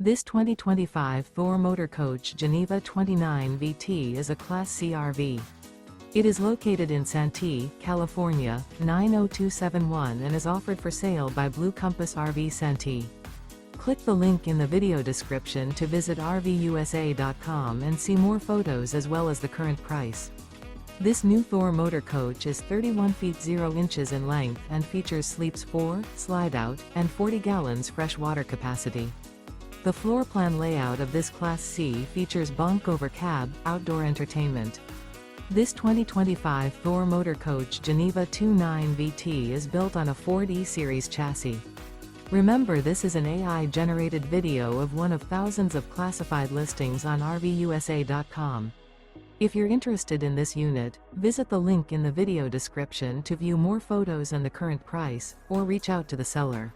This 2025 Thor Motor Coach Geneva 29 VT is a Class C RV. It is located in Santee, California, 90271 and is offered for sale by Blue Compass RV Santee. Click the link in the video description to visit RVUSA.com and see more photos as well as the current price. This new Thor Motor Coach is 31 feet 0 inches in length and features sleeps 4, slide-out, and 40 gallons fresh water capacity. The floor plan layout of this Class C features Bunk Over Cab, outdoor entertainment. This 2025 Thor Motor Coach Geneva 29 VT is built on a Ford E-Series chassis. Remember, this is an AI-generated video of one of thousands of classified listings on RVUSA.com. If you're interested in this unit, visit the link in the video description to view more photos and the current price, or reach out to the seller.